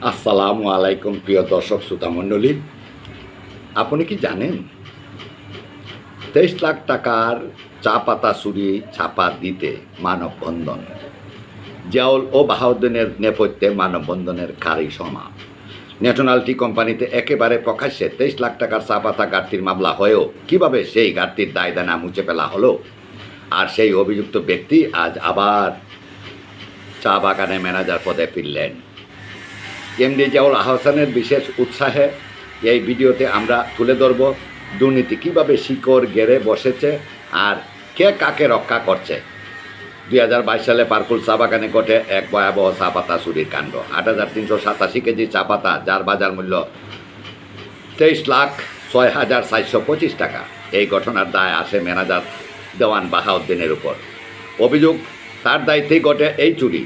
আসসালামু আলাইকুম প্রিয় দর্শক শ্রোতা মণ্ডলী, আপনি কি জানেন 23 লাখ টাকার চা পাতা চুরি ছাপা দিতে মানববন্ধন, জিয়াউল ও বাহাউদ্দিনের নেপথ্যে মানববন্ধনের কারি সমা। ন্যাশনাল টি কোম্পানিতে একেবারে প্রকাশ্যে 23 লাখ টাকার চা পাতা ঘাটতির মামলা হয়েও কিভাবে সেই ঘাটতির দায়দানা মুছে ফেলা হলো, আর সেই অভিযুক্ত ব্যক্তি আজ আবার চা বাগানে ম্যানেজার পদে ফিরলেন। এমডি জিয়াউল আহসানের বিশেষ উৎসাহে এই ভিডিওতে আমরা তুলে ধরব দুর্নীতি কীভাবে শিকড় গেড়ে বসেছে আর কে কাকে রক্ষা করছে। 2022 সালে পারকুল চা বাগানে ঘটে এক ভয়াবহ চা পাতা চুরির কাণ্ড। 8,387 কেজি চা পাতা, যার বাজার মূল্য 23,06,425 টাকা। এই ঘটনার দায় আসে ম্যানেজার দেওয়ান বাহাউদ্দিনের উপর। অভিযোগ, তার দায়িত্বেই ঘটে এই চুরি।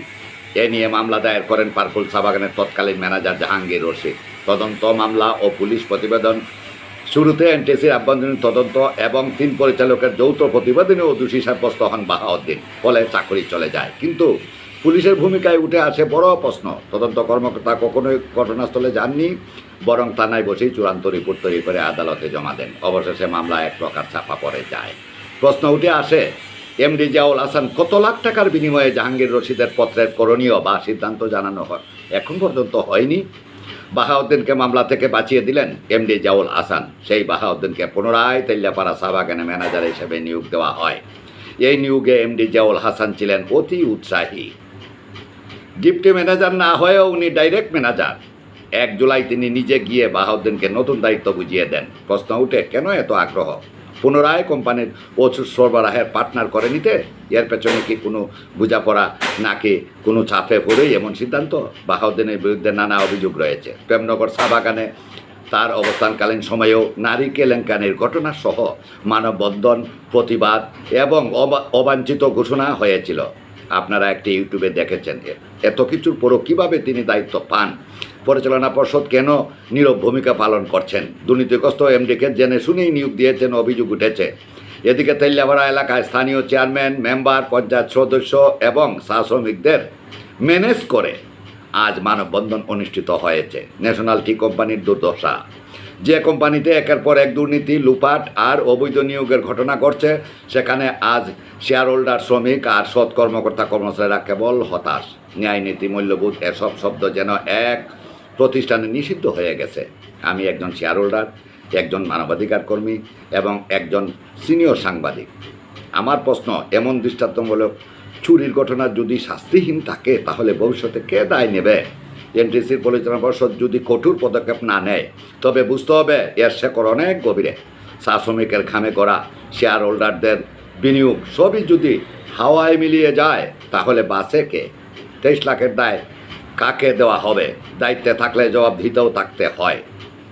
এ নিয়ে মামলা দায়ের করেন পারকুল চা বাগানের তৎকালীন ম্যানেজার জাহাঙ্গীর রশিদ। তদন্ত মামলা ও পুলিশ প্রতিবেদন শুরুতে এনটিসির আভ্যন্তরীণ তদন্ত এবং 3 পরিচালকের যৌথ প্রতিবেদনেও দোষী সাব্যস্ত হন বাহাউদ্দিন, ফলে চাকরি চলে যায়। কিন্তু পুলিশের ভূমিকায় উঠে আসে বড় প্রশ্ন। তদন্ত কর্মকর্তা কখনোই ঘটনাস্থলে যাননি, বরং থানায় বসেই চূড়ান্ত রিপোর্ট তৈরি করে আদালতে জমা দেন। অবশেষে মামলা এক প্রকার চাপা পড়ে যায়। প্রশ্ন উঠে আসে, এমডি জিয়াউল হাসান কত লাখ টাকার বিনিময়ে জাহাঙ্গীর রশিদের পত্রের করণীয় বা সিদ্ধান্ত জানানো হয় এখন পর্যন্ত হয়নি। বাহাউদ্দিনকে মামলা থেকে বাঁচিয়ে দিলেন এমডি জিয়াউল হাসান। সেই বাহাউদ্দিনকে পুনরায় তেলিয়াপাড়া চা বাগানে ম্যানেজার হিসেবে নিয়োগ দেওয়া হয়। এই নিয়োগে এমডি জিয়াউল হাসান ছিলেন অতি উৎসাহী। ডিপটি ম্যানেজার না হয়েও উনি ডাইরেক্ট ম্যানেজার। 1 জুলাই তিনি নিজে গিয়ে বাহাউদ্দিনকে নতুন দায়িত্ব বুঝিয়ে দেন। প্রশ্ন উঠে, কেন এত আগ্রহ পুনরায় কোম্পানির ওষুধ সরবরাহের পার্টনার করে নিতে? এর পেছনে কি কোনো বোঝাপড়া নাকি কোনো চাপে পড়েই এমন সিদ্ধান্ত? বাহাউদ্দিনের বিরুদ্ধে নানা অভিযোগ রয়েছে। প্রেমনগর চা বাগানে তার অবস্থানকালীন সময়েও নারী কেলেঙ্কারির ঘটনা সহ মানববন্ধন, প্রতিবাদ এবং অবাঞ্ছিত ঘোষণা হয়েছিল। আপনারা একটি ইউটিউবে দেখেছেন। এত কিছুর পরও কীভাবে তিনি দায়িত্ব পান? পরিচালনা পর্ষদ কেন নীরব ভূমিকা পালন করছেন? দুর্নীতিগ্রস্ত এমডিকে জেনে শুনেই নিয়োগ দিয়েছেন, অভিযোগ উঠেছে। এদিকে তেলিয়াপাড়া এলাকায় স্থানীয় চেয়ারম্যান, মেম্বার, পঞ্চায়েত সদস্য এবং চা শ্রমিকদের ম্যানেজ করে আজ মানববন্ধন অনুষ্ঠিত হয়েছে। ন্যাশনাল টি কোম্পানির দুর্দশা। যে কোম্পানিতে একের পর এক দুর্নীতি, লুপাট আর অবৈধ নিয়োগের ঘটনা ঘটছে, সেখানে আজ শেয়ার হোল্ডার, শ্রমিক আর সৎ কর্মকর্তা কর্মচারীরা কেবল হতাশ। ন্যায়, নীতি, মূল্যবোধ এসব শব্দ যেন এক প্রতিষ্ঠানে নিষিদ্ধ হয়ে গেছে। আমি একজন শেয়ার হোল্ডার, একজন মানবাধিকার কর্মী এবং একজন সিনিয়র সাংবাদিক। আমার প্রশ্ন, এমন দৃষ্টান্তমূলক চুরির ঘটনা যদি শাস্তিহীন থাকে, তাহলে ভবিষ্যতে কে দায় নেবে? এনটিসির পরিচালনা পর্ষদ যদি কঠোর পদক্ষেপ না নেয়, তবে বুঝতে হবে এর শেকড় অনেক গভীরে। চা শ্রমিকের ঘামে গড়া, শেয়ার হোল্ডারদের বিনিয়োগ সবই যদি হাওয়ায় মিলিয়ে যায়, তাহলে বাঁচে কে? 23 লাখের দায় কাকে দেওয়া হবে? দায়িত্বে থাকলে জবাবদিহিতাও থাকতে হয়।